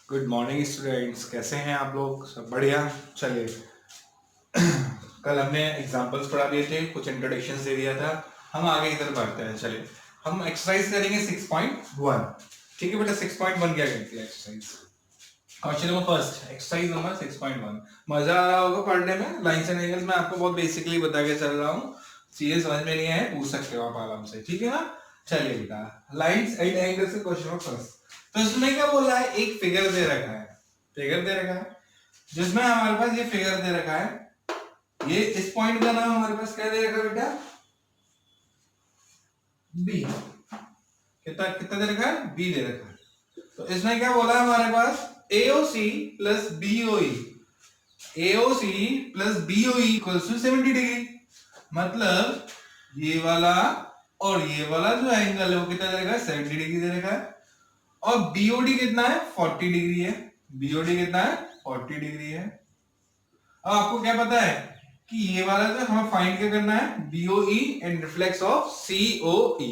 Good morning students, कैसे हैं आप लोग? सब बढ़िया। चलिए, कल हमने एग्जांपल्स पढ़ा दिए थे, कुछ इंट्रोडक्शन दे दिया था। हम आगे इधर बढ़ते हैं। चलिए, हम एक्सरसाइज करेंगे 6.1। ठीक है बेटा, 6.1 क्या कहती है exercise? Question number first, exercise number 6.1। मजा आ रहा होगा पढ़ने में। लाइन्स एंड एंगल्स मैं आपको बहुत बेसिकली बता के चल रहा हूँ, चीजें समझ में नहीं है पूछ सकते हो आप आराम से, ठीक है ना? चलिए बेटा, लाइन्स एंड एंगल्स के क्वेश्चन नंबर फर्स्ट। तो इसमें क्या बोल रहा है? एक फिगर दे रखा है, फिगर दे रखा है जिसमें हमारे पास ये फिगर दे रखा है। ये इस पॉइंट का नाम हमारे पास क्या दे रखा है बेटा? बी। कितना कितना दे रखा है? बी दे रखा है। तो इसमें क्या बोला है हमारे पास? AOC plus BOE, AOC plus BOE equals to 70 degree. मतलब ये वाला और ये वाला जो एंगल है वो कितना दे रखा है? 70 डिग्री दे रखा है। और BOD कितना है? 40 डिग्री है। BOD कितना है? 40 डिग्री है। अब आपको क्या पता है कि ये वाला जो हमें फाइंड क्या करना है? BOE and reflex of COE।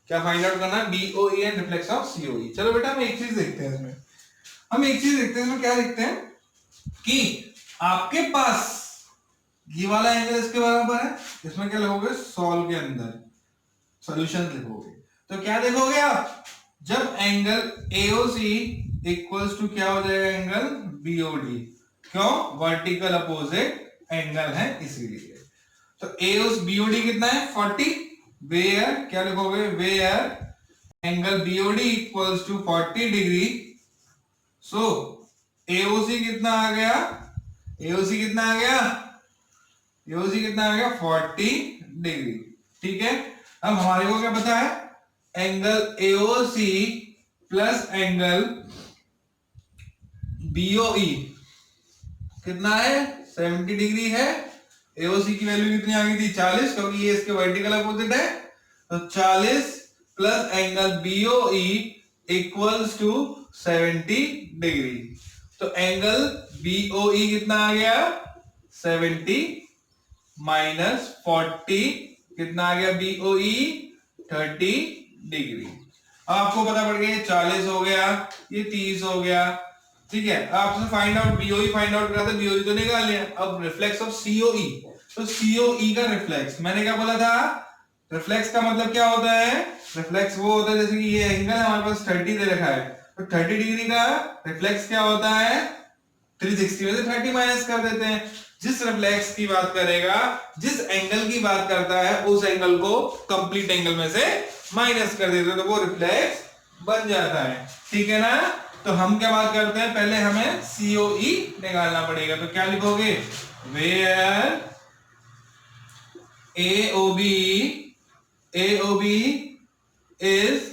क्या फाइंड आउट करना है? BOE and reflex of COE। चलो बेटा, हम एक चीज देखते हैं इसमें। हम एक चीज देखते हैं इसमें, क्या देखते हैं कि आपके पास ये वाला एंगल इसके बराबर है। इसमें क्या लिखोगे? सॉल्व के अंदर सॉल्यूशन लिखोगे तो क्या देखोगे आप? जब एंगल AOC इक्वल्स टू क्या हो जाएगा? Angle BOD। क्यों? वर्टिकल अपोजिट एंगल है इसीलिए। तो AOC BOD कितना है? 40। वेयर क्या लिखोगे? Where angle BOD equals to 40 degree. So AOC कितना आ गया? AOC कितना आ गया? AOC कितना आ गया? 40 डिग्री। ठीक है, अब हमारे को क्या पता है? Angle AOC plus angle BOE कितना है? 70 डिग्री है। AOC की वैल्यू कितनी आ गई थी? 40, क्योंकि ये इसके वर्टिकल अपोजिट है। तो 40 plus angle BOE equals to 70 degree. तो एंगल BOE कितना आ गया? 70 माइनस 40 कितना आ गया? BOE 30 degree. अब आपको पता पड़ गया 40 हो गया, ये 30 हो गया। ठीक है, आपसे find out BOE find out करा था, BOE तो निकाल लिया। अब रिफ्लेक्स ऑफ COE। तो COE का रिफ्लेक्स मैंने क्या बोला था? रिफ्लेक्स का मतलब क्या होता है? रिफ्लेक्स वो होता है जैसे कि ये एंगल हमारे पास 30 दे रखा है, तो 30 डिग्री का रिफ्लेक्स क्या होता है? 360 में से 30 माइनस कर देते हैं। जिस रिफ्लेक्स की बात करेगा, जिस एंगल की बात करता है, उस एंगल को कंप्लीट एंगल में से माइनस कर देते हैं, तो वो रिफ्लेक्स बन जाता है। ठीक है ना? तो हम क्या बात करते हैं? पहले हमें COE निकालना पड़ेगा। तो क्या लिखोगे? Where AOB is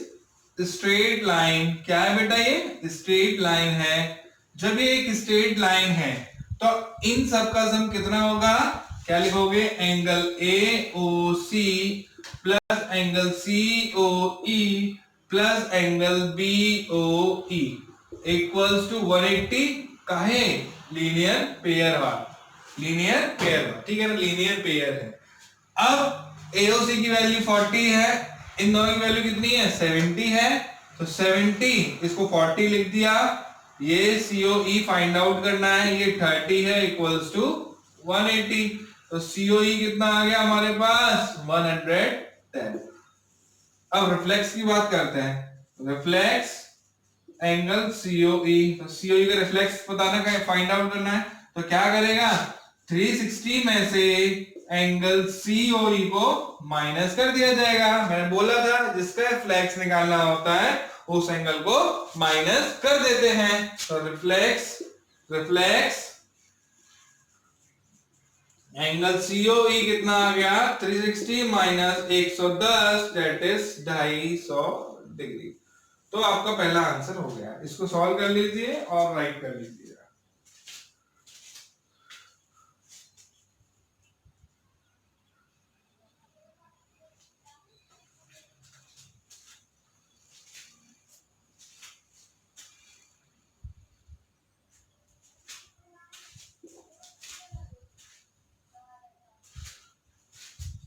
straight line. क्या है बेटा? ये स्ट्रेट लाइन है। जब ये एक स्ट्रेट लाइन है तो इन सब का सम कितना होगा? क्या लिखोगे? Angle AOC plus angle COE plus angle BOE equals to 180। काहे? लीनियर पेयर वाला, लीनियर पेयर वाला। ठीक है ना? लीनियर पेयर है। अब AOC की वैल्यू 40 है, इन दोनों की वैल्यू कितनी है? 70 है। तो 70 इसको 40 लिख दिया। ये COE फाइंड आउट करना है, ये 30 है इक्वल्स टू 180। तो COE कितना आ गया हमारे पास? 110। अब रिफ्लेक्स की बात करते हैं। Reflex angle COE। तो COE का रिफ्लेक्स बताना है, फाइंड आउट करना है। तो क्या करेगा? 360 में से एंगल COE को माइनस कर दिया जाएगा। मैंने बोला था जिसका रिफ्लेक्स निकालना होता है उस एंगल को माइनस कर देते हैं। तो रिफ्लेक्स एंगल COE कितना आ गया? 360 माइनस 110 दैट इज 250 डिग्री। तो आपका पहला आंसर हो गया। इसको सॉल्व कर लीजिए और राइट कर लीजिए।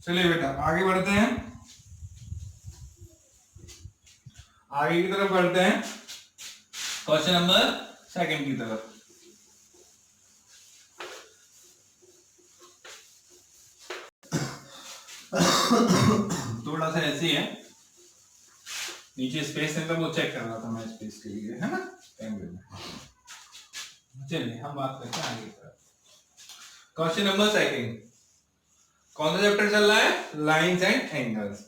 चलिए बेटा, आगे बढ़ते हैं, आगे की तरफ बढ़ते हैं। क्वेश्चन नंबर सेकंड की तरफ। थोड़ा सा ऐसे ही है, नीचे स्पेस है तो वो चेक कर रहा था मैं स्पेस के लिए, है ना। चलिए हम बात करते हैं आगे का। क्वेश्चन नंबर सेकंड, कौन सा चैप्टर चल रहा है? Lines and angles.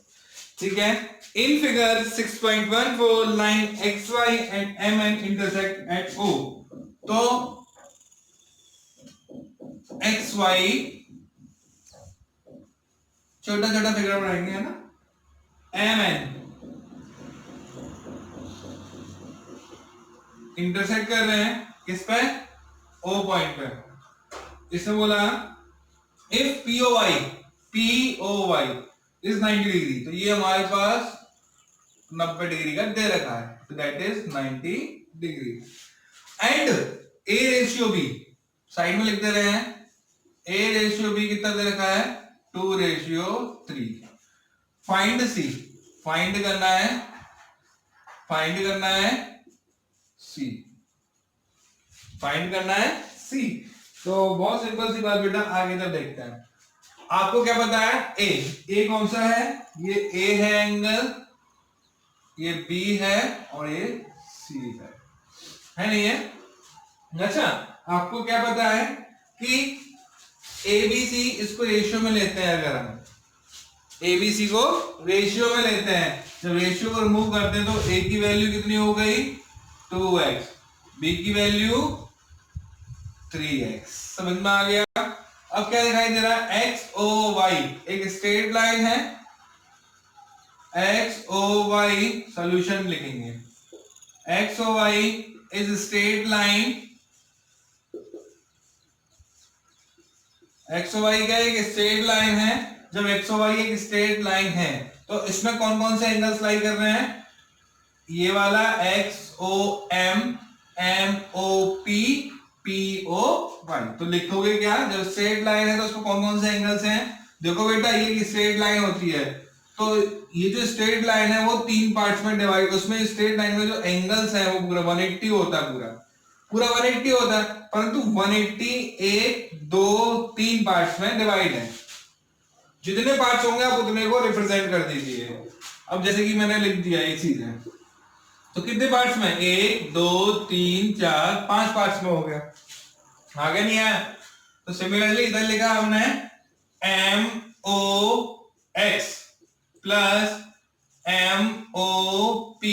ठीक है, in figure 6.14 line XY and MN intersect at O। तो XY छोटा छोटा फिगर बनाएंगे, है ना। MN इंटरसेक्ट कर रहे हैं किस पे? O पॉइंट पे। इसने बोला इफ POY इज 90 डिग्री, तो ये हमारे पास 90 डिग्री का दे रखा है, तो that is 90 degree. And A ratio B side में लिख दे रहे हैं, A रेशियो B कितना दे रखा है? 2:3। फाइंड C, फाइंड करना है C, फाइंड करना है C। तो बहुत सिंपल सी बात बेटा, आगे तक देखते हैं। आपको क्या पता है? A कौन सा है? ये A है एंगल, ये B है और ये C है नहीं है? अच्छा, आपको क्या पता है कि ABC इसको रेशियो में लेते हैं। अगर हम ABC को रेशियो में लेते हैं, जब रेशियो को रिमूव करते हैं तो A की वैल्यू कितनी हो गई? 2x, B की वैल्यू 3x। समझ में आ गया? अब क्या दिखाई दे रहा है? XOY एक स्ट्रेट लाइन है, XOY सॉल्यूशन लिखेंगे। XOY is straight line, XOY का एक स्ट्रेट लाइन है। जब XOY एक स्ट्रेट लाइन है तो इसमें कौन कौन से एंगल्स लाई कर रहे हैं? ये वाला XOM, MOP, POY। तो लिखोगे क्या? जब स्ट्रेट लाइन है तो उसमें कौन कौन से एंगल्स हैं? देखो बेटा, ये स्ट्रेट लाइन होती है तो ये जो स्ट्रेट लाइन है वो 3 पार्ट्स में डिवाइड, उसमें स्ट्रेट लाइन में जो एंगल्स है वो पूरा 180 होता है, पूरा 180 होता है, परंतु 180 1 2 3 पार्ट्स में डिवाइड है। जितने पार्ट्स होंगे आप उतने को रिप्रेजेंट कर दीजिए। अब जैसे कि मैंने लिख दिया एक चीज है, तो कितने पार्ट्स में? 1 2 3 4 5 पार्ट्स में हो गया। आगे नहीं आया? तो सिमिलरली इधर लिखा हमने MOX plus MOP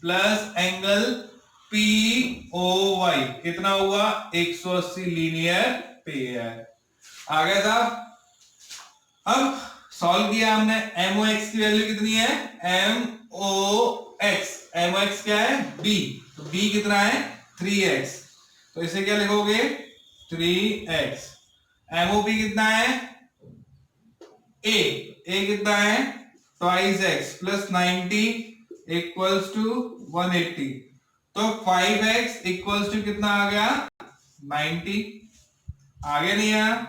plus angle POY कितना हुआ? 180 लीनियर पेयर। आ गया साहब? अब सॉल्व किया हमने। MOX की वैल्यू कितनी है? MOX क्या है? B, तो B कितना है? 3x, तो इसे क्या लिखोगे? 3x। MOP कितना है? A कितना है? twice x plus 90 equals to 180, तो 5x इक्वल्स टू कितना आ गया? 90। आगे नहीं आया?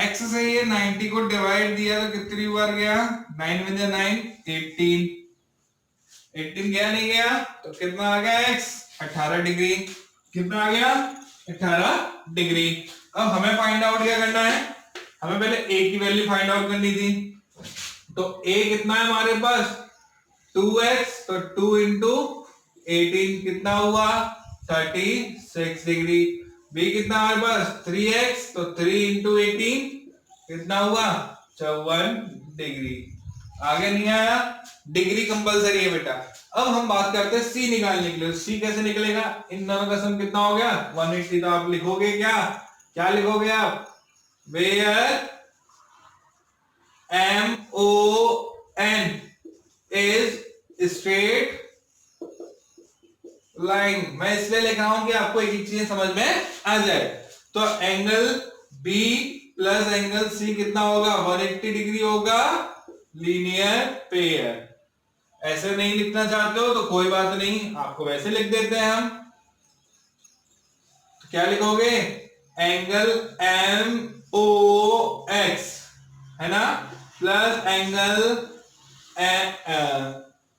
x से ये 90 को डिवाइड दिया तो कितनी बार गया? 9 में 9 18, 18 गया नहीं गया? तो कितना आ गया x? 18 डिग्री। कितना आ गया? 18 डिग्री। अब हमें फाइंड आउट क्या करना है? हमें पहले a की वैल्यू फाइंड आउट करनी थी। तो a कितना है हमारे पास? 2x, तो 2 इंटू 18 कितना हुआ? 36 डिग्री। b कितना हमारे पास? 3x, तो 3 इंटू 18 कितना हुआ? 54 डिग्री। आगे नहीं आया? डिग्री कंपलसरी है बेटा। अब हम बात करते हैं c निकालने के लिए। c कैसे निकलेगा? इन दोनों का सम कितना हो गया? 180। तो आप लिखोगे क्या लिखोगे आप? Where MON is straight line. मैं इसलिए लिख रहा हूं कि आपको एक चीज समझ में आ जाए। तो angle B plus angle C कितना होगा? 180 डिग्री होगा, लीनियर पेयर। ऐसे नहीं लिखना चाहते हो तो कोई बात नहीं, आपको वैसे लिख देते हैं हम। तो क्या लिखोगे? एंगल MOX है ना, प्लस एंगल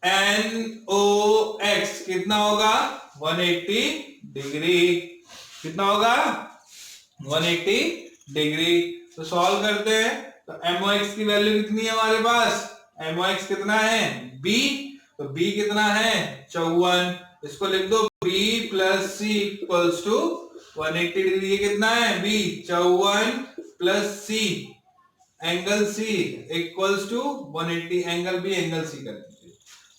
NOX कितना होगा? 180 डिग्री। कितना होगा 180 डिग्री। तो सॉल्व करते हैं। तो MOX की वैल्यू कितनी है हमारे पास, MOX कितना है B, तो B कितना है 54। इसको लिख दो B plus C equals to 180 degree. ये कितना है B 54 plus C angle C equals to 180। Angle B angle C कर दीजिए।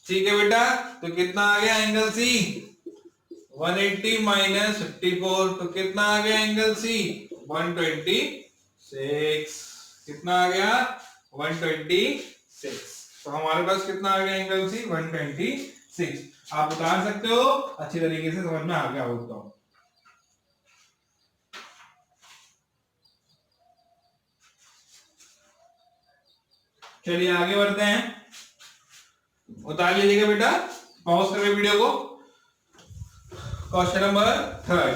ठीक है बेटा, तो कितना आ गया एंगल C 180 माइनस 54, तो कितना आ गया एंगल C 126। कितना आ गया 126। तो हमारे पास कितना आ गया एंगल C 126। आप बता सकते हो, अच्छी तरीके से समझ में आ गया होगा। चलिए आगे बढ़ते हैं। उतार लीजिएगा बेटा, पॉज करके वीडियो को। Question number 3।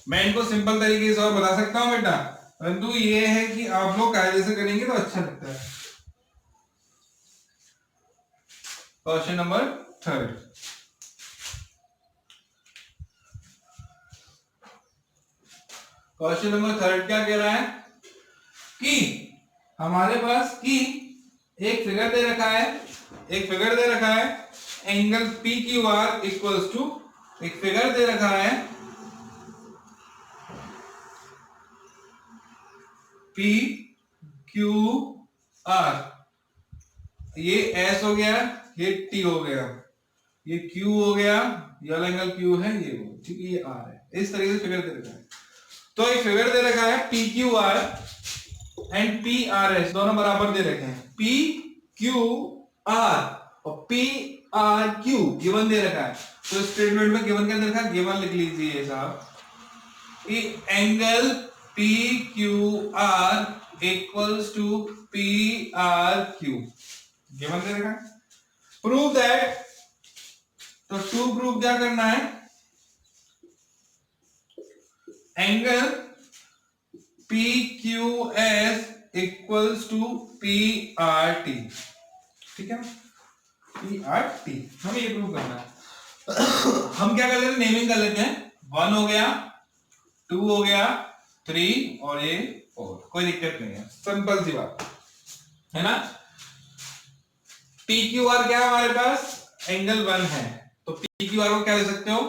मैं इनको सिंपल तरीके से और बता सकता हूं बेटा, परंतु ये है कि आप लोग कायदे से करेंगे तो अच्छा लगता है। Question number 3। क्वेश्चन नंबर 3 क्या कह रहा है कि हमारे पास की एक फिगर दे रखा है, एक फिगर दे रखा है एंगल PQR इक्वल्स टू, एक फिगर दे रखा है PQR। ये S हो गया, ये T हो गया, ये Q हो गया, ये वाला एंगल Q है, ये ठीक है, ये R है। इस तरीके से फिगर दे रखा है। तो एक फिगर दे रखा है PQR एंड PRS, दोनों बराबर दे रखे हैं। PQR और PRQ गिवन दे रखा है। तो स्टेटमेंट में गिवन क्या दे रखा है, गिवन लिख लीजिए साहब कि angle PQR equals to PRQ given दे रखा है। प्रूव दैट, तो टू प्रूव क्या करना है, angle PQS equals to PRT। ठीक है, PRT हमें ये प्रूव करना है। हम क्या कर लेते हैं, नेमिंग कर लेते हैं। 1 हो गया, 2 हो गया, 3 और ये 4, कोई दिक्कत नहीं है, सिंपल सी बात है ना। PQR क्या है हमारे पास, एंगल 1 है, तो PQR को क्या ले सकते हो,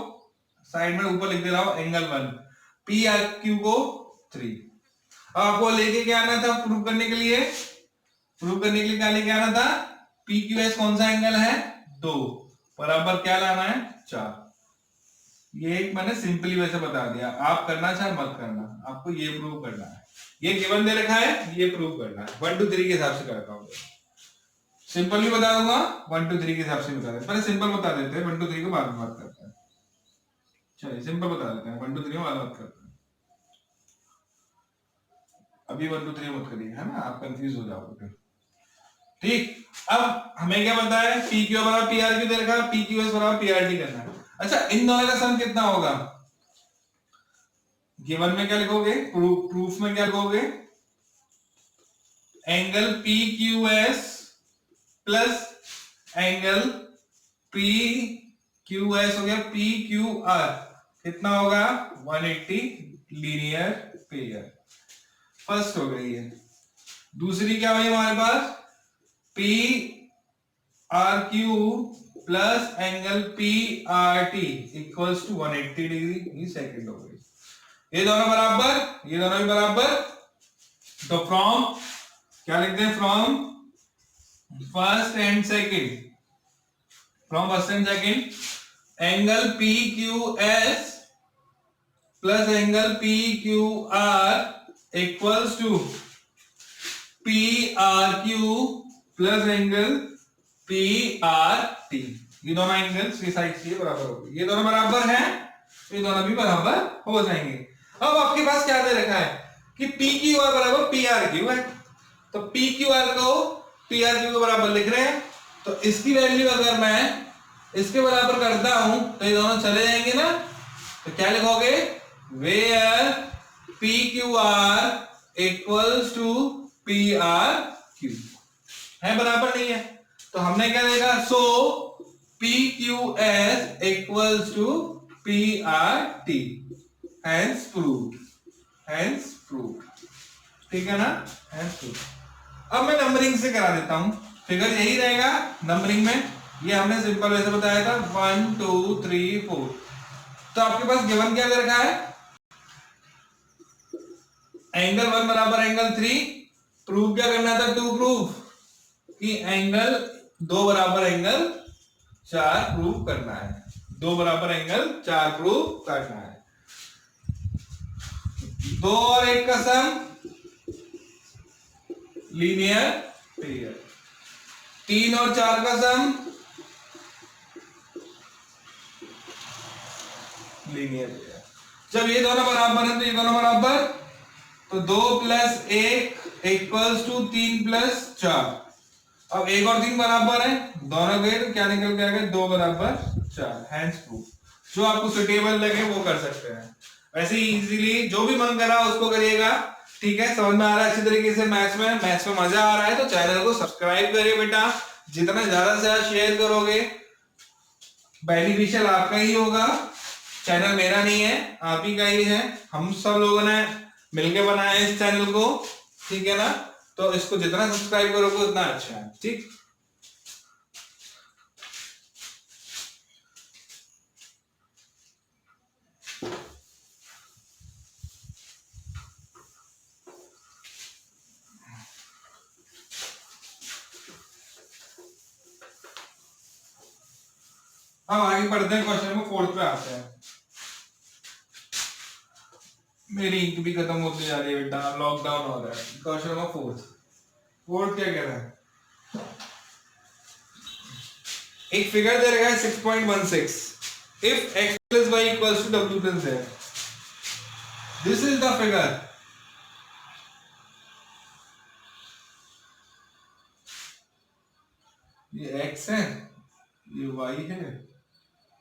साइड में ऊपर लिख दे रहा हूं एंगल 1, PRQ को 3। अब आपको लेके क्या आना था प्रूव करने के लिए, प्रूव करने के लिए क्या लेके आना था, PQS कौन सा एंगल है 2 बराबर क्या लाना है 4। ये एक मैंने सिंपली वैसे बता दिया, आप करना चाहे मत करना, आपको ये प्रूव करना है। ये गिवन दे रखा है, ये प्रूव करना है। 1 2 3 के हिसाब से करता हूं, सिंपल भी बता दूंगा, 1 2 3 के हिसाब से बता देते, पहले सिंपल बता देते हैं, 1 2 3 को बाद में बात करते हैं। चलिए सिंपल बता देते हैं, 1 2 3 में बाद में बात करते हैं। अभी 1 2 3 मत करिए, है ना, आप कंफ्यूज हो जाओगे फिर। ठीक, अब हमें क्या पता है, PQ बराबर PRQ दे रखा है, PQS बराबर PRT करना है। अच्छा, इन दोनों का सम कितना होगा, गिवन में क्या लिखोगे, प्रूफ में क्या लिखोगे, angle PQS plus angle PQS हो गया PQR, कितना होगा 180 लीनियर पेयर। फर्स्ट हो गई है। दूसरी क्या हुई हमारे पास, PRQ plus angle PRT equals to 180 degree, ये सेकंड हो गई। ये दोनों बराबर, ये दोनों भी बराबर, तो फ्रॉम क्या लिखते हैं, from first and second, from first and second angle PQS plus angle PQR equals to PRQ plus angle PRT। ये दोनों एंगल्स की साइड से बराबर हो गई, ये दोनों बराबर हैं, ये दोनों भी बराबर हो जाएंगे। अब आपके पास क्या दे रखा है कि PQR बराबर PRQ है, तो PQR को PRQ के बराबर लिख रहे हैं, तो इसकी वैल्यू अगर मैं इसके बराबर करता हूं तो ये दोनों चले जाएंगे ना। तो क्या लिखोगे, where PQR equals to PRQ है, बराबर नहीं है, तो हमने क्या देखा, so PQS equals to PRT, hence proved, hence proved, ठीक है ना, हैंस प्रूव्ड। अब मैं नंबरिंग से करा देता हूं, फिगर यही रहेगा नंबरिंग में, ये हमने सिंपल वैसे बताया था 1 2 3 4। तो आपके पास गिवन क्या दे रखा है, एंगल 1 बराबर एंगल 3, प्रूव क्या करना था, टू प्रूव कि एंगल 2 बराबर एंगल 4 प्रूव करना है, 2 बराबर एंगल 4 प्रूव करना है। 2 और 1 का सम लीनियर पेयर, 3 और 4 का सम लीनियर पेयर। जब ये दोनों बराबर है तो ये दोनों बराबर, तो 2 प्लस 1 इक्वल्स टू 3 प्लस 4। अब 1 और 3 बराबर है, दोनों गए तो क्या निकल के आएगा, 2 बराबर 4, हैंस प्रूफ। जो आपको सुटेबल लगे वो कर सकते हैं, वैसे ही इजीली जो भी मन करा उसको करिएगा, ठीक है। समझ में आ रहा है अच्छी तरीके से, मैथ्स में मजा आ रहा है तो चैनल को सब्सक्राइब करिए बेटा, जितना ज्यादा से ज्यादा शेयर करोगे बेनिफिशियल आपका ही होगा। चैनल मेरा नहीं है, आप ही का ही है, हम सब लोगों ने मिलके बनाया है इस चैनल को, ठीक है ना। तो इसको जितना सब्सक्राइब करोगे उतना अच्छा है, ठीक। अब आगे पढ़ते हैं, क्वेश्चन नंबर 4 पे आते हैं। मेरी इंक भी खत्म होती जा रही है बेटा, लॉकडाउन हो रहा है। क्वेश्चन नंबर 4 क्या कह रहा है, एक फिगर दे रखा है 6.16, if x plus y equals to w plus z, this is the figure। ये x है, ये y है,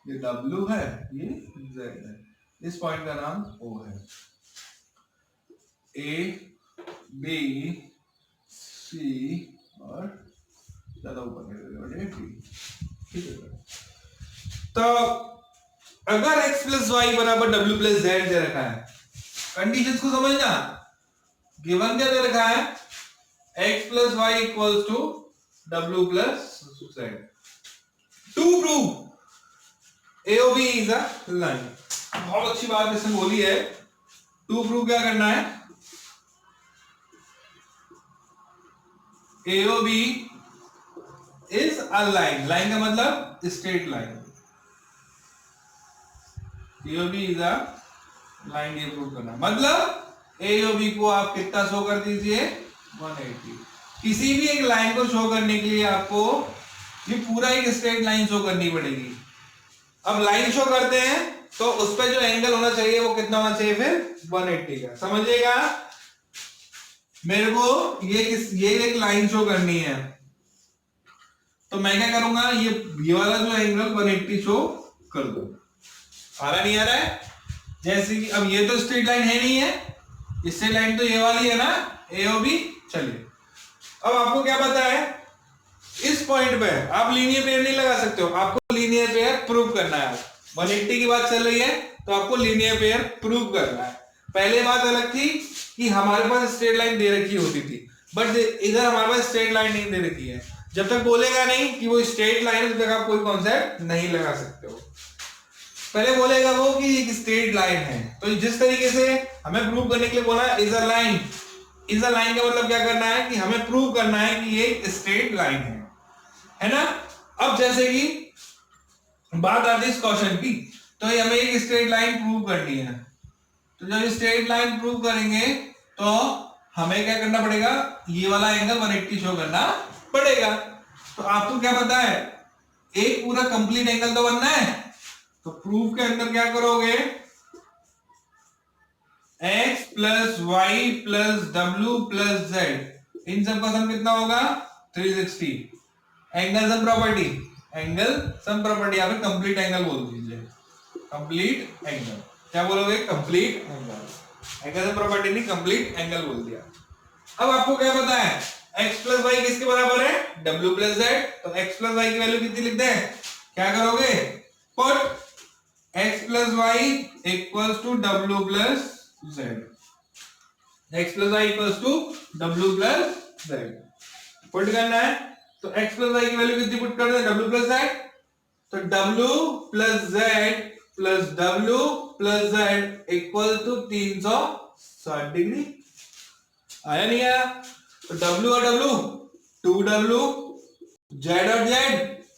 ये w है, ये z है, इस पॉइंट का नाम o है। a b c और ज्यादा ऊपर b, ठीक है। तो अगर x प्लस वाई बराबर w प्लस जेड दे रखा है, कंडीशंस को समझना, गिवन क्या दे रखा है, x plus y equals to w plus z, to prove AOB is a line. बहुत अच्छी बात इसने बोली है, टू प्रूव क्या करना है, AOB is a line, line का मतलब straight line, AOB is a line, ये प्रूव करना, मतलब AOB को आप कितना शो कर दीजिए, 180। किसी भी एक लाइन को शो करने के लिए आपको ये पूरा एक स्ट्रेट लाइन शो करनी पड़ेगी। अब लाइन शो करते हैं तो उस पर जो एंगल होना चाहिए वो कितना होना चाहिए, फिर 180 का, समझिएगा। मेरे को ये एक लाइन शो करनी है, तो मैं क्या करूंगा, ये वाला जो एंगल 180 शो कर दूंगा। आ रहा नहीं आ रहा है, जैसे कि अब ये तो स्ट्रेट लाइन है नहीं है, स्ट्रेट लाइन तो ये वाली है ना, AOB। चलिए अब आपको क्या पता है, इस पॉइंट पे आप लीनियर पेयर नहीं लगा सकते हो, आपको लीनियर पेयर प्रूव करना है। 180 की बात चल रही है तो आपको लीनियर पेयर प्रूव करना है। पहले बात अलग थी कि हमारे पास स्ट्रेट लाइन दे रखी होती थी, बट इधर हमारे पास स्ट्रेट लाइन नहीं दे रखी है। जब तक बोलेगा नहीं कि वो स्ट्रेट लाइन है, तब तक आप कोई कॉन्सेप्ट नहीं लगा सकते हो। पहले बोलेगा वो कि एक स्ट्रेट लाइन है, तो जिस तरीके से हमें प्रूव करने के लिए बोला is a line, is a line का मतलब क्या करना है कि हमें प्रूव करना है कि ये एक स्ट्रेट लाइन है ना। अब जैसे कि बात आती है इस क्वेश्चन की, तो ये हमें एक स्ट्रेट लाइन प्रूव करनी है, तो जब स्ट्रेट लाइन प्रूव करेंगे तो हमें क्या करना पड़ेगा, ये वाला एंगल 180 शो करना पड़ेगा। तो आपको क्या पता है, एक पूरा कंप्लीट एंगल तो बनना है, तो प्रूफ के अंदर क्या करोगे, x plus Y plus W plus Z, इन सब का सम कितना होगा, 360। Angle sum property, angle sum property, यहाँ पे कंप्लीट एंगल बोल दीजिए, कंप्लीट एंगल, क्या बोलोगे, complete angle, angle sum property नहीं, कंप्लीट एंगल बोल दिया। अब आपको क्या पता है, x प्लस वाई किसके बराबर है? w plus z. तो x प्लस वाई की वैल्यू कितनी लिखते हैं? क्या करोगे? Put x plus y equals to w plus z. x plus y equals to w plus z put करना है। तो x प्लस वाई की वैल्यू कितनी पुट कर दें? w plus z. तो w plus z plus w plus z equal to 360 degree. आया नहीं आया? तो w और w 2w, z और z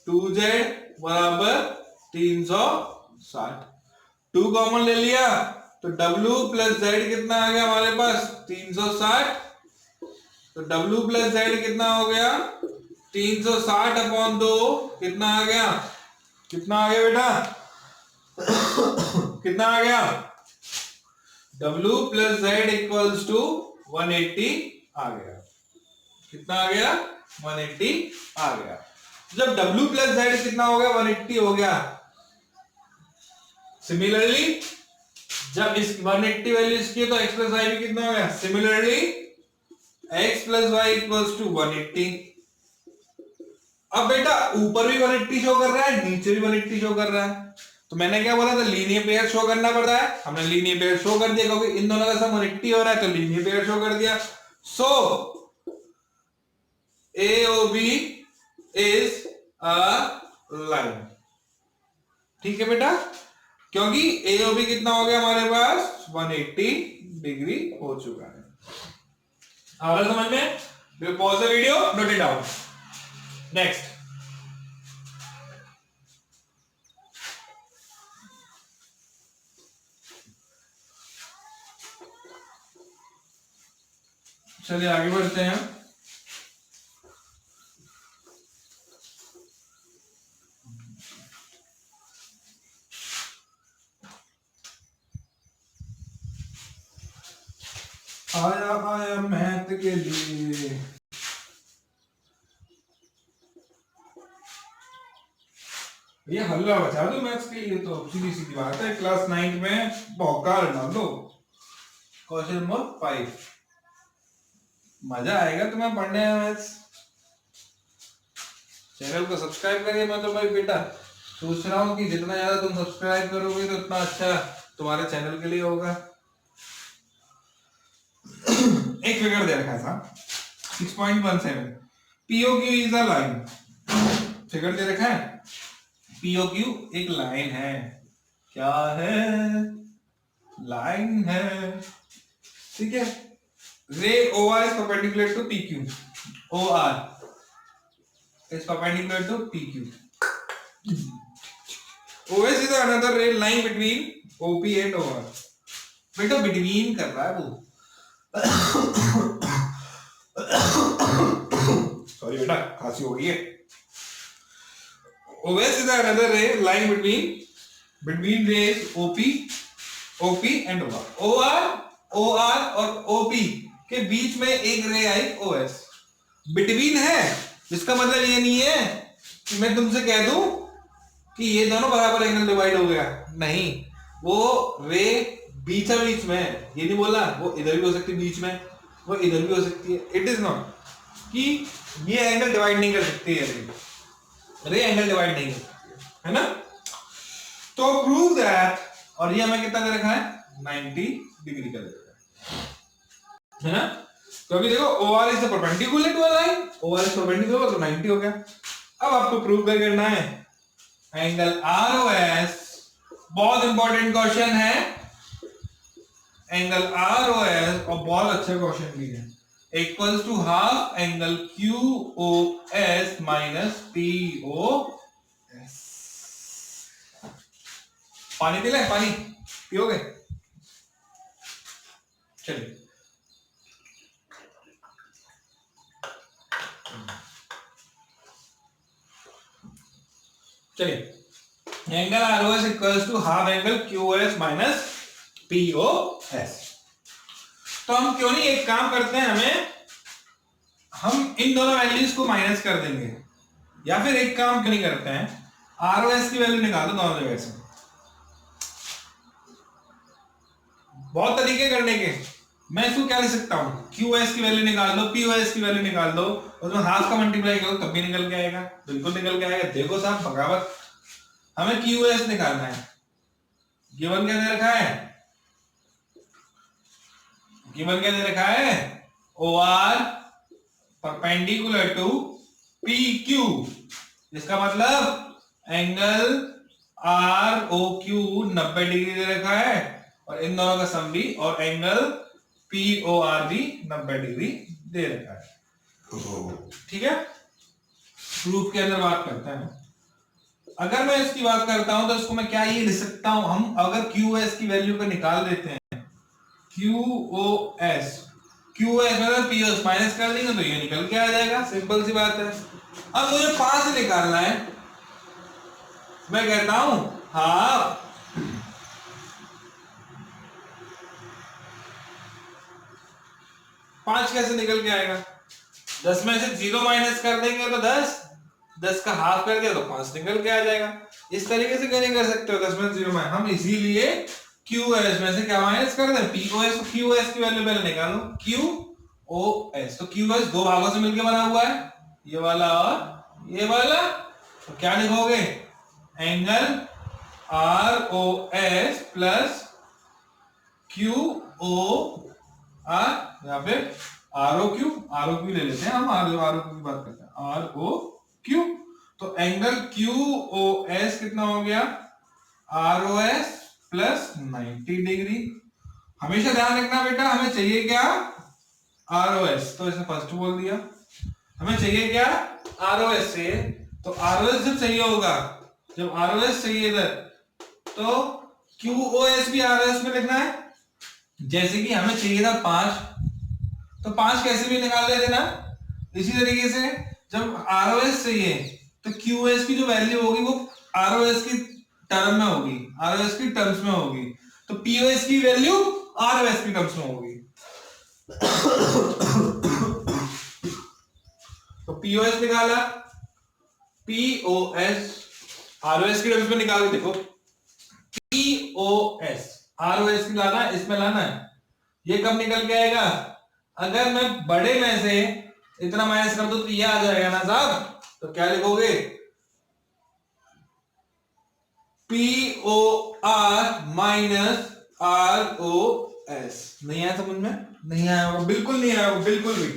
2z बराबर 360। 2 कॉमन ले लिया तो w प्लस जेड कितना आ गया हमारे पास? 360। तो w प्लस जेड कितना हो गया? 360 अपॉन 2 कितना आ गया? कितना आ गया बेटा? कितना आ गया? w plus z equals to 180 आ गया। कितना आ गया? 180 आ गया। जब w प्लस जेड कितना हो गया? 180 हो गया। सिमिलरली जब इस 180 वैल्यू इसकी तो x प्लस वाई भी कितना हो गया? Similarly x plus y equals to 180। अब बेटा ऊपर भी 180 शो कर रहा है, नीचे भी 180 शो कर रहा है। तो मैंने क्या बोला था? लीनियर पेयर शो करना पड़ता है। हमने लीनियर पेयर शो कर दिया क्योंकि इन दोनों का सम 180 हो रहा है, तो लीनियर पेयर शो कर दिया। सो AOB इज अ लाइन। ठीक है बेटा, क्योंकि AOB कितना हो गया हमारे पास? 180 डिग्री हो चुका है। आ रहा समझ में? Pause the video, note it down. Next, चलिए आगे बढ़ते हैं। आया आया मैथ के लिए। ये हल्ला बचा दो मैथ्स के लिए, तो सीधी सीधी बात है। क्लास 9 में भौकाल डाल दो। क्वेश्चन नंबर 5, मजा आएगा तुम्हें पढ़ने में मैथ्स। चैनल को सब्सक्राइब करिए। मैं तो भाई बेटा सोच रहा हूँ कि जितना ज्यादा तुम सब्सक्राइब करोगे तो उतना अच्छा तुम्हारे चैनल के लिए होगा। एक फिगर दे रखा था 6.17, POQ is a line. Figure दे रखा है, POQ एक लाइन है। क्या है? लाइन है। ठीक है। रे OR is perpendicular to PQ. OR is perpendicular to PQ. OS is another ray line between OP and OR. बेटा बिटवीन कर रहा है वो। सॉरी बेटा, खांसी हो गई है। OS is another ray line between rays OP and OR. OR और OP के बीच में एक रे आई OS। बिटवीन है, इसका मतलब ये नहीं है कि मैं तुमसे कह दूं कि ये दोनों बराबर एंगल डिवाइड हो गया। नहीं, वो रे बीचा बीच में है। ये नहीं बोला वो इधर भी हो सकती है बीच में, वो इधर भी हो सकती है। इट इज नॉट कि ये एंगल डिवाइड नहीं कर सकती है। रे एंगल डिवाइड नहीं कर सकती है ना। तो प्रूव दैट, और ये हमें कितना दे रखा है? 90 डिग्री का दे रखा है ना। क्योंकि देखो OR is perpendicular to a line, OR is perpendicular तो 90 हो गया। अब आपको प्रूव क्या करना है? एंगल ROS, बहुत इंपॉर्टेंट क्वेश्चन है एंगल ROS, और बहुत अच्छा क्वेश्चन भी है। Equals to half angle QOS minus POS। पानी पी ले, पानी पियोगे? चलिए, angle ROS equals to half angle QOS minus POS। तो हम क्यों नहीं एक काम करते हैं, हम इन दोनों वैल्यूज को माइनस कर देंगे, या फिर एक काम क्यों नहीं करते हैं, ROS की वैल्यू निकालो दोनों जगह से। बहुत तरीके करने के, मैं इसको क्या लिख सकता हूँ, QS की वैल्यू निकाल दो, POS की वैल्यू निकाल दो, उसमें हाफ का मल्टीप्लाई करो तब भी निकल के आएगा, बिल्कुल निकल के आएगा। देखो साहब बगावत, हमें QS निकालना है। गिवन क्या दे रखा है, गिवन क्या दे रखा है, OR परपेंडिकुलर टू PQ, इसका मतलब एंगल ROQ 90 डिग्री दे रखा है और इन दोनों का सम भी, और एंगल POR भी 90 डिग्री दे रखा है। ठीक है, प्रूफ के अंदर बात करते हैं। अगर मैं इसकी बात करता हूं तो इसको मैं क्या ये लिख सकता हूं, हम अगर QS की वैल्यू को निकाल देते हैं, QOS मतलब POS माइनस कर देंगे तो ये निकल के आ जाएगा, सिंपल सी बात है। अब मुझे 5 निकालना है, मैं कहता हूं हाँ 5 कैसे निकल के आएगा, 10 में से 0 माइनस कर देंगे तो 10 का हाफ कर दिया तो 5 निकल के आ जाएगा। इस तरीके से नहीं कर सकते हो, 10 में 0 माइनस, हम इसीलिए QS में से क्या माइनस कर दें, POS, तो QS की वैल्यू पहले निकालो, QOS, तो QS दो भागों से मिलकर बना हुआ है, ये वाला और ये वाला, तो क्या लिखोगे, एंगल ROS प्लस QOR या फिर ROQ ले लेते हैं हम, ROQ की बात करते हैं, ROQ, तो एंगल QOS कितना हो गया, ROS प्लस 90 डिग्री। हमेशा ध्यान रखना बेटा, हमें चाहिए क्या, ROS, तो इसे फर्स्ट बोल दिया, हमें चाहिए क्या, ROS से, तो ROS जब चाहिए होगा, जब ROS चाहिए इधर, तो QOS भी ROS में लिखना है। जैसे कि हमें चाहिए था 5, तो 5 कैसे भी निकाल लेते ना, इसी तरीके से जब ROS चाहिए तो QS की जो वैल्यू होगी वो ROS की टर्म में होगी, ROS की टर्म्स में होगी, तो POS की वैल्यू ROS की टर्म्स में होगी। तो POS निकाला, POS ROS की टर्म्स में निकाल के देखो, POS ROS की लाना है, इसमें लाना है, ये कब निकल के आएगा, अगर मैं बड़े में से इतना माइनस कर दूं तो ये आ जाएगा ना साहब, तो क्या लिखोगे, POR माइनस ROS। नहीं आया समझ में, नहीं आया होगा, बिल्कुल नहीं आया होगा, बिल्कुल भी।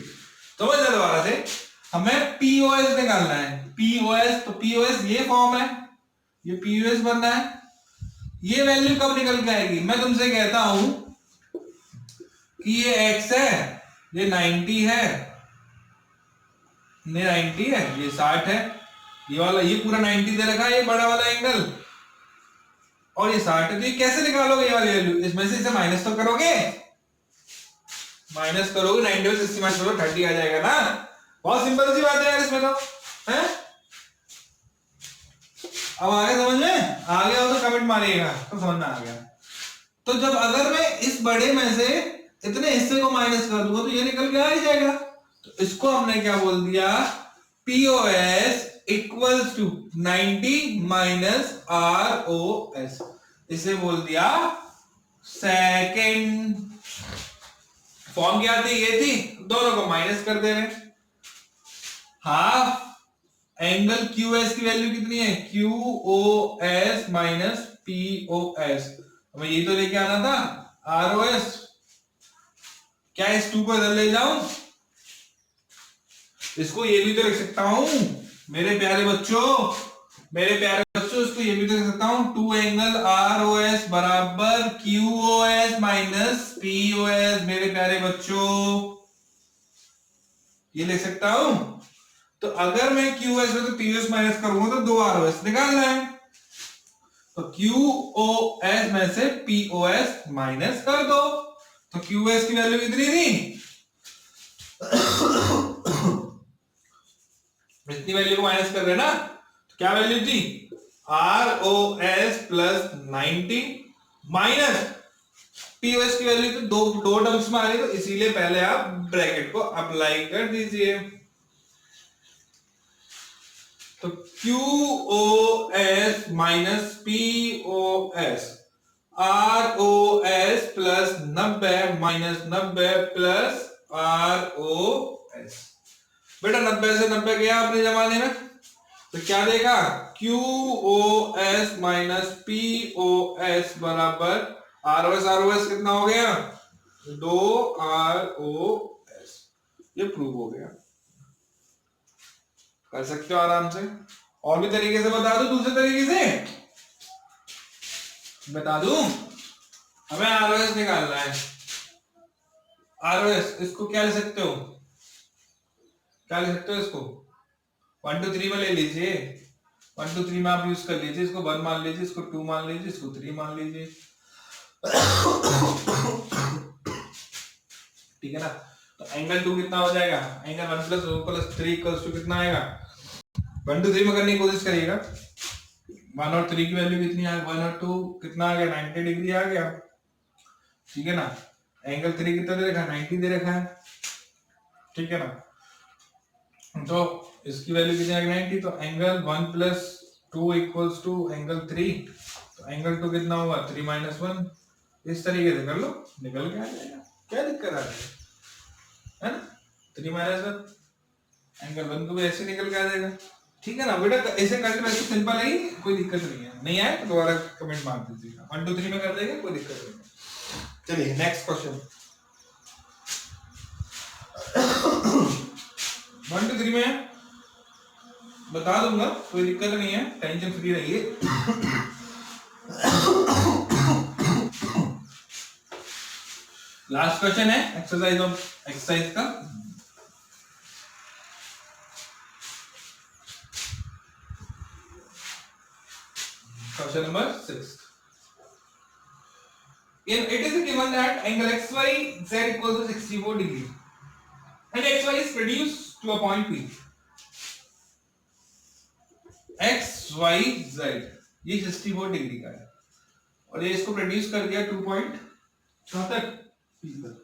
समझ जाए दोबारा से, हमें POS निकालना है, POS, तो POS ये फॉर्म है, ये POS बनना है, ये वैल्यू कब निकल के आएगी, मैं तुमसे कहता हूं कि ये x है, ये 90 है, ये 90 है, ये 60 है, ये वाला, ये पूरा 90 दे रखा है, ये बड़ा वाला एंगल, और ये 60 है, तो ये कैसे निकालोगे ये वाली वैल्यू, इसमें से इसे माइनस तो करोगे, माइनस करोगे, 90 में 60 माइनस करोगे 30 आ जाएगा ना, बहुत सिंपल सी बात है यार इसमें तो, है। अब आ गया समझ में, आ गया हो तो कमेंट मारिएगा तो समझ में आ गया। तो जब अगर मैं इस बड़े में से इतने हिस्से को माइनस कर दूंगा तो ये निकल के आ ही जाएगा, तो इसको हमने क्या बोल दिया, POS equals to 90 minus ROS, इसे बोल दिया सेकेंड। फॉर्म क्या थी, ये थी, दोनों को माइनस कर दे रहे, हाफ एंगल QS की वैल्यू कितनी है, QOS माइनस POS, हमें यही तो लेके आना था ROS, क्या इस 2 को इधर ले जाऊं, इसको ये भी तो लिख सकता हूं मेरे प्यारे बच्चों, मेरे प्यारे बच्चों, इसको ये भी तो लिख सकता हूं, 2 एंगल ROS बराबर QOS माइनस POS, मेरे प्यारे बच्चों, ये लिख सकता हूं। तो अगर मैं QOS में तो POS माइनस करूंगा तो 2 ROS निकालना है, तो QOS में से POS माइनस कर दो, तो QS की वैल्यू कितनी थी, इतनी वैल्यू को माइनस कर रहे ना, तो क्या वैल्यू थी, ROS प्लस 90 माइनस POS की वैल्यू तो दो टर्म्स में आ रही, तो इसीलिए पहले आप ब्रैकेट को अप्लाई कर दीजिए, तो QOS minus POS, ROS plus 90 minus 90 plus ROS। बेटा 90 से 90 गया अपने जमाने में, तो क्या देगा QOS माइनस POS बराबर ROS कितना हो गया 2ROS। ये प्रूव हो गया, कर सकते हो आराम से। और भी तरीके से बता दूं, दूसरे तरीके से बता दूं, हमें ROS निकालना है। ROS इसको क्या ले सकते हो, क्या ले सकते हो इसको 1 2 3 में ले लीजिए, 1 2 3 में आप यूज कर लीजिए, इसको 1 मान लीजिए, इसको 2 मान लीजिए, इसको 3 मान लीजिए। ठीक है ना। तो एंगल 2 कितना हो जाएगा, angle 1 plus 2 plus 3 equals to कितना आएगा 1 2 3 में करने की कोशिश करिएगा। 1 और 3 की वैल्यू कितनी आ गई, 1 और 2 कितना आ गया 90 डिग्री आ गया। ठीक है ना। एंगल 3 कितना दे रखा है 90 दे रखा है। ठीक है ना। तो इसकी वैल्यू कितनी आ गई 90, तो angle 1 plus 2 equals to angle 3, तो एंगल 2 कितना होगा 3 माइनस 1। इस तरीके से कर लो, निकल के आ जाएगा, क्या दिक्कत आ रही है ना। 3 माइनस 1 एंगल 1 को ऐसे निकल के आ जाएगा। ठीक है ना बेटा, ऐसे करके वैसे सिंपल है, कोई दिक्कत नहीं है। नहीं आए तो दोबारा कमेंट मार दीजिएगा, 1 2 3 में कर देंगे, कोई दिक्कत नहीं है। चलिए नेक्स्ट क्वेश्चन। 1 2 3 में बता दूंगा, कोई दिक्कत नहीं है, टेंशन फ्री रहिए। लास्ट क्वेश्चन है एक्सरसाइज का। Question number 6. It is given that angle XYZ equals to 64 degree and XY is produced to a point P. XYZ ये 64 डिग्री का है और ये इसको प्रोड्यूस कर दिया 2 पॉइंट कहां तक P तक।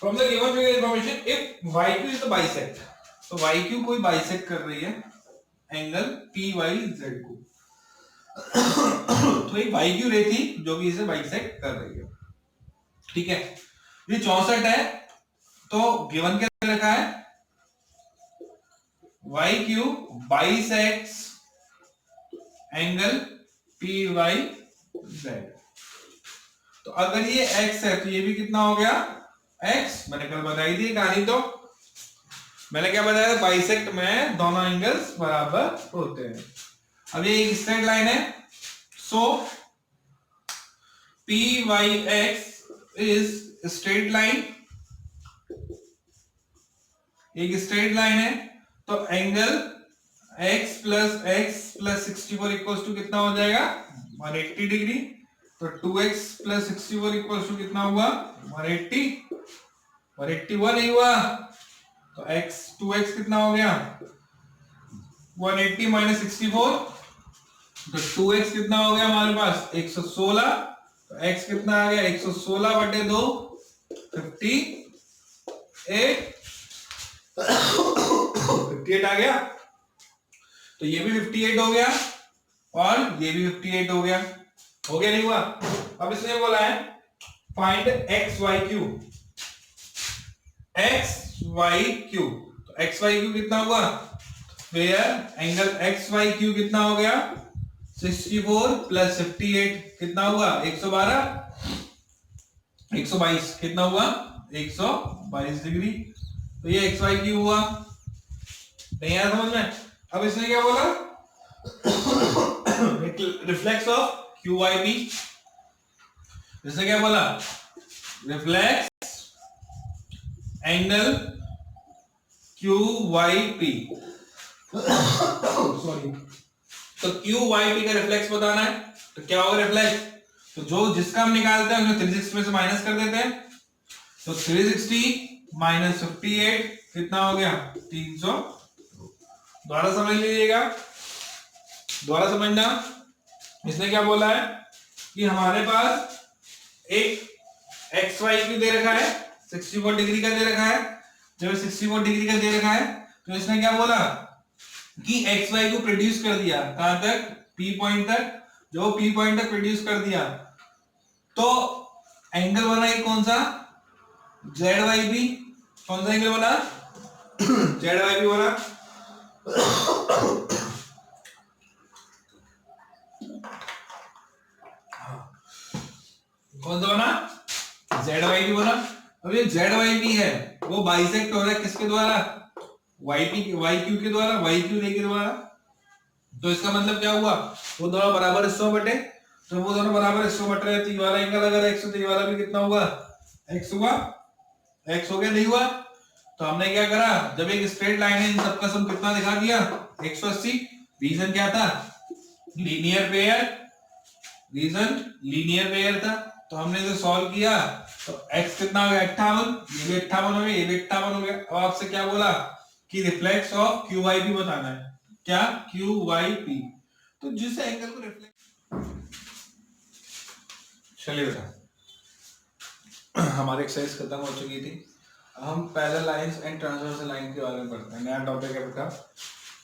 From the given figure information, if YQ is the bisect, तो YQ कोई बाइसेक्ट कर रही है एंगल PYZ को, तो एक YQ रे थी जो कि इसे बाइसेक्ट कर रही है। ठीक है, ये 64 है, तो गिवन क्या रखा है YQ बाइसेक्ट्स एंगल PYZ। तो अगर ये X है तो ये भी कितना हो गया X। मैंने कल बताई थी कहानी, तो मैंने क्या बताया बाइसेक्ट में दोनों एंगल्स बराबर होते हैं। अब ये एक स्ट्रेट लाइन है, so PYX is straight line, एक स्ट्रेट लाइन है, तो angle X plus 64 equals to कितना हो जाएगा 180 डिग्री। तो 2X प्लस 64 इक्वल्स टू कितना हुआ 180, 181 नहीं हुआ, तो 2x कितना हो गया 180 माइनस 64, तो 2x कितना हो गया हमारे पास 116, तो x कितना आ गया 116 बटे 2 58 आ गया। तो ये भी 58 हो गया और ये भी 58 हो गया नहीं हुआ। अब इसने बोला है फाइंड XYQ, तो XYQ कितना हुआ, वेयर एंगल XYQ कितना हो गया 64 प्लस 58 कितना हुआ 112, 122 कितना हुआ 122 डिग्री। तो ये XYQ हुआ, नहीं आया समझ में। अब इसने क्या बोला रिफ्लेक्स ऑफ QYP, इसने क्या बोला रिफ्लेक्स एंगल QYP, सॉरी, तो QYP का रिफ्लेक्स बताना है, तो क्या होगा रिफ्लेक्स, तो जो जिसका हम निकालते हैं 360 में से माइनस कर देते हैं, तो 360 माइनस 58 कितना हो गया 300। दोबारा समझ लीजिएगा, दोबारा समझना। इसने क्या बोला है कि हमारे पास एक XYQ दे रखा है 64 डिग्री का दे रखा है, जब 64 डिग्री का दे रखा है तो इसने क्या बोला कि XY को प्रोड्यूस कर दिया कहां तक P पॉइंट तक, जो P पॉइंट तक प्रोड्यूस कर दिया तो एंगल बना ये कौन सा, ZYB। कौन सा एंगल बना, ZYB बना। कौन सा बना, ZYB बना। अब ये ZYB है वो बाइसेक्ट हो रहा है किसके द्वारा, YQ के द्वारा, YQ रे के द्वारा। तो इसका मतलब क्या हुआ, वो दोनों बराबर हिस्सों में बटे, तो वो दोनों बराबर हिस्सों में बट रहे, तो ये वाला एंगल अगर x तो ये वाला भी कितना हुआ, x हुआ, x हो गया, नहीं हुआ। तो हमने क्या करा, जब एक स्ट्रेट लाइन है इन सबका सम कितना दिखा दिया 180। रीजन क्या था, linear pair, region linear pair था। तो हमने इसे सॉल्व किया तो x कितना हो गया 58, ये भी 58 हो गया, ये भी 58 हो गया। अब आपसे क्या बोला कि रिफ्लेक्स ऑफ QYP बताना है, क्या QYP। तो जिस एंगल को रिफ्लेक्ट, चलिए बेटा हमारी एक्सरसाइज खत्म हो चुकी थी। हम parallel lines and transversal line के बारे में पढ़ते हैं, नया टॉपिक है बेटा।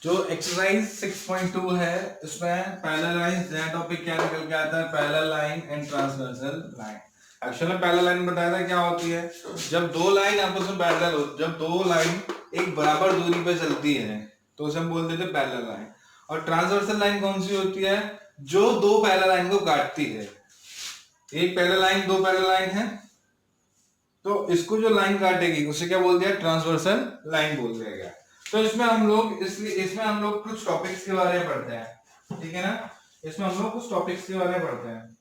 जो एक्सरसाइज 6.2 है इसमें पैरेलल लाइंस, नया टॉपिक क्या निकल के आता है, parallel line and transversal line. Actually में पैरेलल लाइन बताया था क्या होती है, जब दो लाइन आपस में पैरेलल हो, जब दो लाइन एक बराबर दूरी पे चलती है तो उसे हम बोल देते हैं पैरेलल लाइन। और ट्रांसवर्सल लाइन कौन सी होती है, जो दो पैरेलल लाइन को काटती है। एक पैरेलल लाइन, दो पैरेलल लाइन है, तो इसको जो लाइन काटेगी उसे क्या बोल दिया, ट्रांसवर्सल लाइन बोल दिया गया। तो इसमें हम लोग कुछ टॉपिक्स के बारे में पढ़ते हैं, ठीक है ना। इसमें हम लोग कुछ टॉपिक्स के बारे में पढ़ते हैं,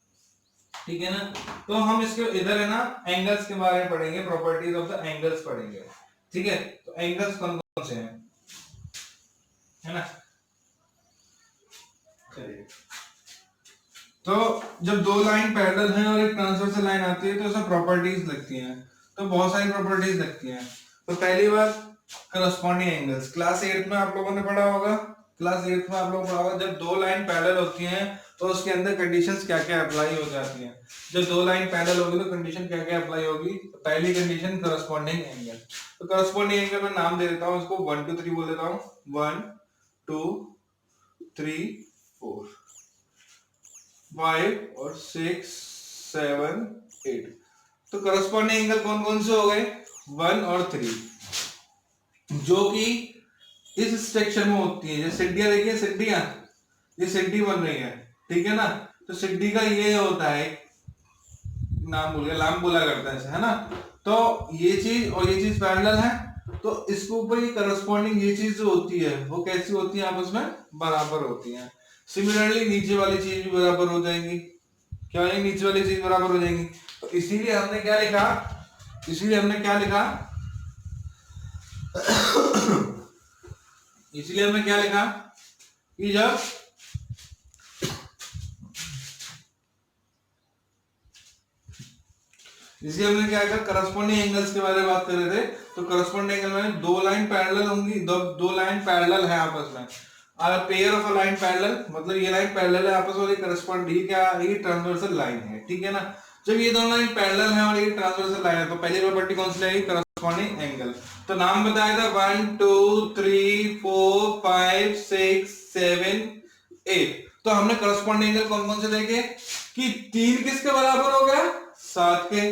ठीक है ना। तो हम इसके इधर है ना एंगल्स के बारे में पढ़ेंगे, प्रॉपर्टीज ऑफ द एंगल्स पढ़ेंगे, ठीक है। तो एंगल्स कौन कौन से हैं, है ना। चलिए, तो जब दो लाइन पैरेलल हैं और एक ट्रांसवर्सल लाइन आती है तो उसमें प्रॉपर्टीज लगती हैं। तो बहुत सारी प्रॉपर्टीज लगती हैं। तो पहली बात करस्पॉन्डिंग एंगल्स, क्लास 8 में आप लोगों ने पढ़ा होगा, क्लास 8 में आप लोगों ने पढ़ा होगा, जब दो लाइन पैरेलल होती हैं तो उसके अंदर कंडीशंस क्या क्या अप्लाई हो जाती हैं। जब दो लाइन पैरेलल होगी तो कंडीशन क्या क्या अप्लाई होगी, तो पहली कंडीशन करस्पॉन्डिंग एंगल। तो करस्पॉन्डिंग एंगल में नाम दे देता हूं उसको, 1 2 3 बोल देता हूं, 1 2 3 4 5 और 6 7 8। तो करस्पॉन्डिंग एंगल कौन कौन से हो गए, 1 और 3, जो कि इस स्ट्रक्चर में होती है। जैसे सिड्डियां देखिए, सिड्डियां, ये सिड्डी बन रही है, ठीक है ना। तो सिड्डी का ये होता है, नाम भूल गया, लाम बोला करता है, है ना। तो ये चीज और ये चीज पैरेलल है, तो इसके ऊपर ये करस्पॉन्डिंग ये चीज जो होती है वो कैसी होती है, आपस में बराबर होती है। सिमिलरली नीचे वाली चीज भी बराबर हो जाएंगी, क्या है, नीचे वाली चीज बराबर हो जाएंगी। तो इसीलिए हमने क्या लिखा, इसीलिए हमने क्या लिखा इसलिए हमने क्या लिखा कि जब इसलिए हमने क्या किया, करस्पॉन्डिंग एंगल्स के बारे में बात कर रहे थे। तो करस्पॉन्डिंग एंगल में दो लाइन पैरेलल होंगी, दो लाइन पैरेलल है आपस में, और pair of a line parallel, मतलब ये लाइन पैरेलल है आपस में, करस्पॉन्ड ये क्या, ये ट्रांसवर्सल लाइन है, ठीक है ना। जब ये दोनों लाइन पैरेलल है और ये ट्रांसवर्सल लाइन है तो पहली प्रॉपर्टी कौन सी लगेगी, करस्पॉन्डिंग एंगल। तो नाम बताया था 1 2 3 4 5 6 7 8। तो हमने करस्पॉन्डिंग एंगल कौन कौन से देखे कि 3 किसके बराबर हो गया, 7 के,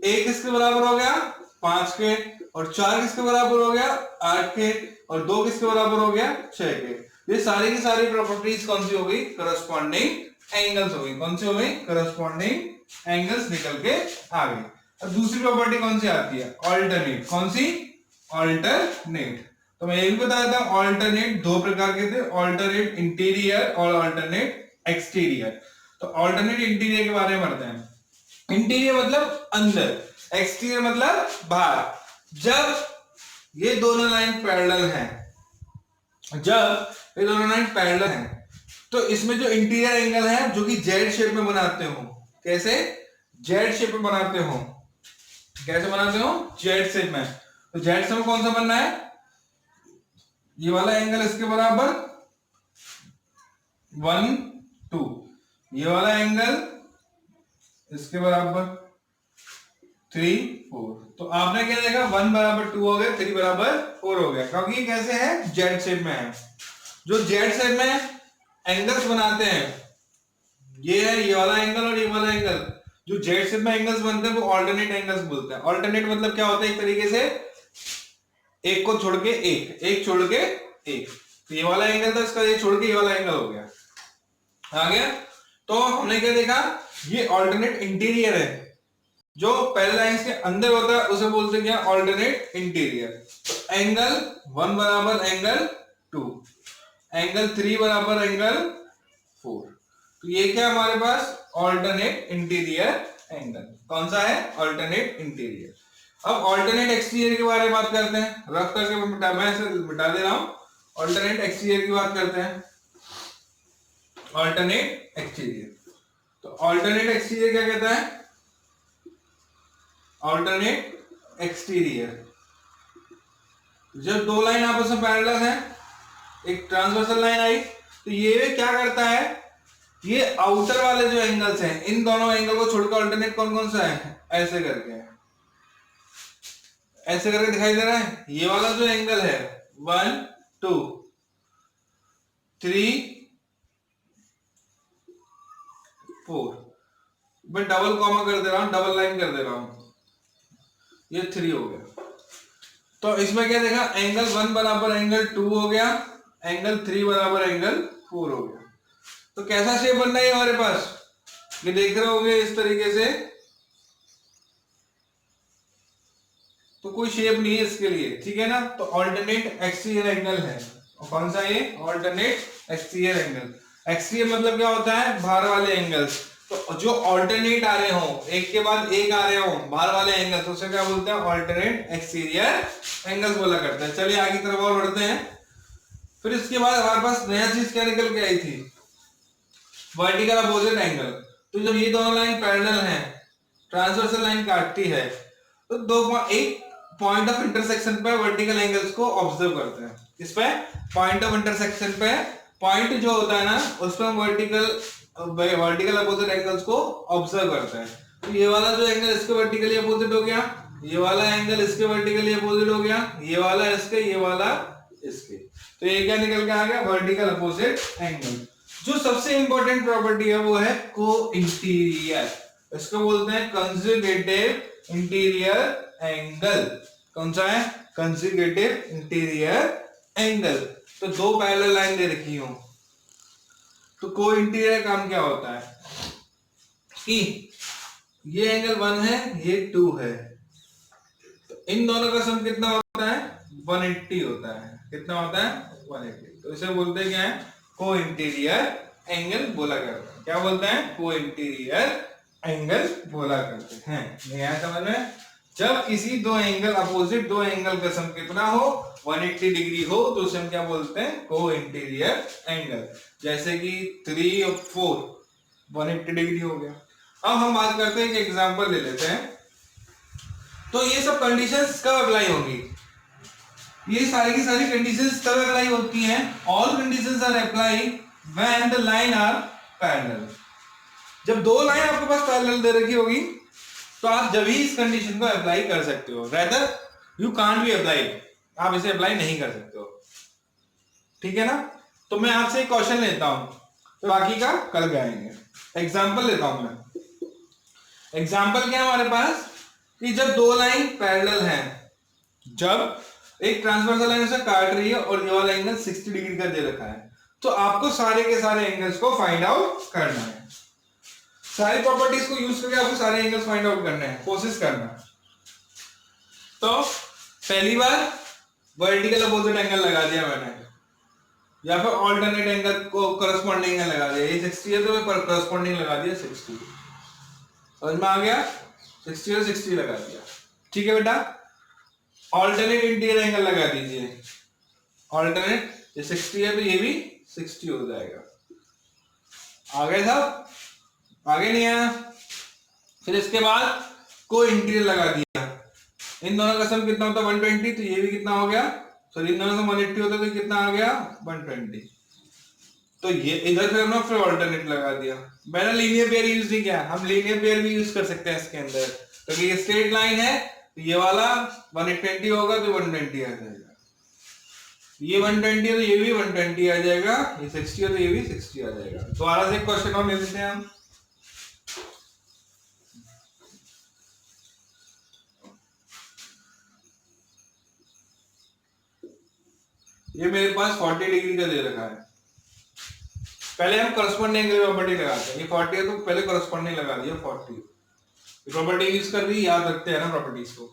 1 किसके बराबर हो गया, 5 के, और 4 किसके बराबर हो गया, 8 के, और 2 किसके बराबर हो गया, 6 के। ये सारी की सारी प्रॉपर्टीज कौन सी हो गई, करस्पॉन्डिंग एंगल्स हो गई। कौन सी हो गई, करस्पॉन्डिंग एंगल्स निकल के आ गई। अब दूसरी प्रॉपर्टी कौन सी आती है, ऑल्टरनेट। कौन सी, ऑल्टरनेट। तो मैं ये भी बताया था ऑल्टरनेट दो प्रकार के थे, ऑल्टरनेट इंटीरियर और ऑल्टरनेट एक्सटीरियर। तो ऑल्टरनेट इंटीरियर के बारे में पढ़ते हैं। इंटीरियर मतलब अंदर, एक्सटीरियर मतलब बाहर। जब ये दोनों लाइन पैरेलल हैं, जब ये दोनों लाइन पैरेलल हैं तो इसमें जो इंटीरियर एंगल है जो कि जेड शेप में बनाते हो, कैसे, जेड शेप में बनाते हो, कैसे बनाते हो, जेड शेप में। तो जेड शेप में कौन सा बनना है, ये वाला एंगल इसके बराबर 1 2, ये वाला एंगल इसके बराबर 3 4। तो आपने क्या देखा, 1 बराबर 2 हो गया, 3 बराबर 4 हो गया, क्योंकि ये कैसे है, जेड शेप में है। जो जेड शेप में एंगल्स बनाते हैं, ये है ये वाला एंगल और ये वाला एंगल, जो जेड शेप में एंगल्स बनते हैं वो ऑल्टरनेट एंगल्स बोलते हैं। ऑल्टरनेट मतलब क्या होता है, एक तरीके से एक को छोड़ के एक, एक छोड़ के एक, तो ये वाला एंगल था, इसका ये छोड़ के ये वाला एंगल हो गया, आ गया। तो हमने क्या देखा, ये ऑल्टरनेट इंटीरियर है, जो पैरेलल लाइंस के अंदर होता है उसे बोलते क्या, ऑल्टरनेट इंटीरियर। तो एंगल 1 बराबर एंगल 2, एंगल 3 बराबर एंगल 4, तो ये क्या हमारे पास ऑल्टरनेट इंटीरियर एंगल। कौन सा है, ऑल्टरनेट इंटीरियर। अब ऑल्टरनेट एक्सटीरियर के बारे में बात करते हैं, रफ करके मैं इसे मिटा दे रहा हूं। ऑल्टरनेट एक्सटीरियर की बात करते हैं, ऑल्टरनेट एक्सटीरियर। तो ऑल्टरनेट एक्सटीरियर क्या कहता है, ऑल्टरनेट एक्सटीरियर जब दो लाइन आपस में पैरेलल है, एक ट्रांसवर्सल लाइन आई, तो ये क्या करता है, ये आउटर वाले जो एंगल्स हैं, इन दोनों एंगल को छोड़कर ऑल्टरनेट कौन कौन सा है, ऐसे करके, ऐसे करके दिखाई दे रहा है। ये वाला जो एंगल है 1 2 3 4, मैं डबल कॉमा कर दे रहा हूं, डबल लाइन कर दे रहा हूं, ये 3 हो गया। तो इसमें क्या देखा, एंगल 1 बराबर एंगल 2 हो गया, एंगल 3 बराबर एंगल 4 हो गया। तो कैसा शेप बन रहा है हमारे पास, ये देख रहे होंगे इस तरीके से, तो कोई शेप नहीं है इसके लिए, ठीक है ना। तो ऑल्टरनेट एक्सटीरियर एंगल है, और कौन सा ये, ऑल्टरनेट एक्सटीरियर एंगल। एक्सटीरियर मतलब क्या होता है, बाहर वाले एंगल्स। तो जो ऑल्टरनेट आ रहे हो, एक के बाद एक आ रहे हो बाहर वाले एंगल, तो उसे क्या बोलते हैं, ऑल्टरनेट एक्सटीरियर एंगल्स बोला करते हैं। चलिए आगे की तरफ और बढ़ते हैं। फिर इसके बाद हमारे पास नया चीज क्या निकल के आई थी, वर्टिकल अपोजिट एंगल। तो जब ये दोनों लाइन पैरेलल हैं, ट्रांसवर्सल लाइन काटती है, तो दो एक पॉइंट ऑफ इंटरसेक्शन पे वर्टिकल एंगल्स को ऑब्जर्व करते हैं। इस पे पॉइंट ऑफ इंटरसेक्शन पे, पॉइंट जो होता है ना, उस पर वर्टिकल अपोजिट एंगल्स को ऑब्जर्व करते हैं। तो ये वाला जो एंगल इसके वर्टिकली अपोजिट हो गया, ये वाला एंगल इसके वर्टिकली अपोजिट हो गया, ये वाला इसके, ये वाला इसके, तो ये क्या निकल के आ गया, वर्टिकल अपोजिट एंगल। जो सबसे इंपॉर्टेंट प्रॉपर्टी है वो है को इंटीरियर, इसको बोलते हैं कंजुगेटिव इंटीरियर एंगल। कौन सा है, कंजुगेटिव इंटीरियर एंगल। तो दो पैरेलल लाइन दे रखी हो, तो को इंटीरियर काम क्या होता है कि ये एंगल 1 है, ये 2 है, तो इन दोनों का सम कितना होता है, 180 होता है। कितना होता है, 180। तो इसे बोलते हैं क्या है, को इंटीरियर एंगल बोला करते हैं। क्या बोलते हैं, को इंटीरियर एंगल बोला करते हैं। यहां समझ में, जब किसी दो एंगल अपोजिट दो एंगल का सम कितना हो, 180 डिग्री हो, तो उसे हम क्या बोलते हैं, को इंटीरियर एंगल। जैसे कि 3 और 4 180 डिग्री हो गया। अब हम बात करते हैं, एक एग्जांपल ले लेते हैं। तो ये सब कंडीशंस कब अप्लाई होगी, ये सारी की सारी कंडीशंस तब अप्लाई होती हैं, all conditions are apply when the line are parallel. जब दो लाइन आपके पास पैरेलल दे रखी होगी, तो आप जब ही इस कंडीशन को अप्लाई कर सकते हो, rather you can't be apply, आप इसे अप्लाई नहीं कर सकते हो, ठीक है ना। तो मैं आपसे एक क्वेश्चन लेता हूं, तो बाकी का कल गाएंगे। एग्जांपल लेता हूं मैं, एग्जांपल क्या है हमारे पास कि जब दो लाइन पैरेलल हैं, जब एक ट्रांसवर्सल लाइन से काट रही है और ये वाला एंगल 60 डिग्री का दे रखा है, तो आपको सारे के सारे एंगल्स को फाइंड आउट करना है। सारी प्रॉपर्टीज को यूज करके आपको सारे एंगल्स फाइंड आउट करने हैं, कोशिश करना है। तो पहली बार वर्टिकल अपोजिट एंगल लगा दिया मैंने, या फिर ऑल्टरनेट एंगल को करस्पॉन्डिंग एंगल लगा दिया। ये 60 है तो मैं करस्पॉन्डिंग लगा दिया 60, समझ में आ गया, 60 और 60 लगा दिया, ठीक है बेटा। ऑल्टरनेट इंटीरियर एंगल लगा दीजिए, ऑल्टरनेट, ये 60 है तो ये भी 60 हो जाएगा। आगे साहब, आगे नहीं आया। फिर इसके बाद को इंटीरियर लगा दिया, इन दोनों का सम कितना होता है, 120, तो ये भी कितना हो गया, सॉरी इन दोनों का 180 होता है, तो कितना आ गया, 120। तो ये इधर फिर हमने फिर ऑल्टरनेट लगा दिया। मैंने लीनियर पेयर यूज नहीं किया, हम लीनियर पेयर भी यूज कर सकते हैं इसके अंदर, क्योंकि तो ये स्ट्रेट लाइन है, तो ये वाला 120 होगा तो 120 आ जाएगा, ये 120 है तो ये भी 120 आ जाएगा, ये 60 है तो ये भी 60 आ जाएगा। दोबारा से एक क्वेश्चन और ले लेते हैं हम। ये मेरे पास 40 डिग्री का दे रखा है। पहले हम करस्पॉन्डिंग एंगल प्रॉपर्टी लगाते हैं। ये 40 है तो पहले करस्पॉन्डिंग लगा दिया 40। प्रॉपर्टी यूज कर दी, याद रखते हैं ना प्रॉपर्टीज को।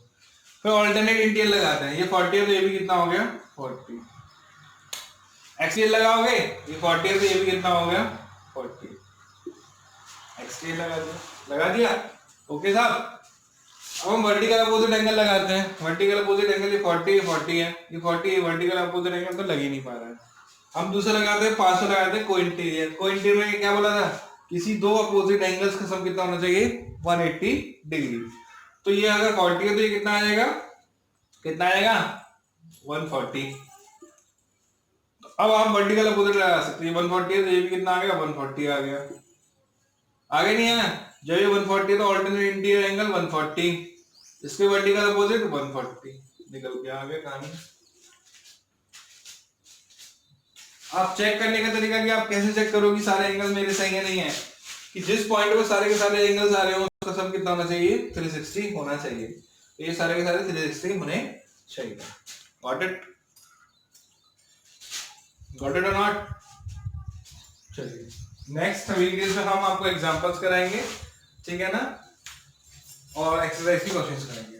फिर ऑल्टरनेट इंटीरियर लगाते हैं। ये 40 है तो ये भी कितना हो गया 40। एक्सियल लगाओगे, ये 40 है तो ये भी कितना हो गया 40। एक्सियल लगा दिया ओके साहब। अब हम वर्टिकल अपोजिट एंगल लगाते हैं। वर्टिकल अपोजिट एंगल ये 40 है, ये 40 वर्टिकल अपोजिट एंगल तो लग ही नहीं पा रहा है। हम दूसरा लगाते हैं 500 लगाते हैं कोइंटीरियर। कोइंटीरियर में क्या बोला था, किसी दो अपोजिट एंगल्स का सम कितना होना चाहिए 180 डिग्री। तो ये अगर 40 है तो ये कितना आ जाएगा 140। तो अब आप वर्टिकल अपोजिट लगा सकते हैं। 140 है तो ये भी कितना आ गया 140 आ गया। आगे नहीं है, जब ये 140 है तो ऑल्टरनेट इंटीरियर एंगल 140, इसके वर्टिकल अपोजिट 140 निकल के आ गया कहानी। आप चेक करने का तरीका कि आप कैसे चेक करो कि सारे एंगल मेरे सही है नहीं है, कि जिस पॉइंट पे सारे के सारे एंगल्स आ रहे हो उसका सम कितना होना चाहिए 360 होना चाहिए। तो ये सारे के सारे 360 होने चाहिए। गॉट इट और नॉट? चलिए नेक्स्ट वीडियोस में हम आपको एग्जांपल्स कराएंगे, ठीक है ना, और एक्सरसाइज की क्वेश्चंस करेंगे।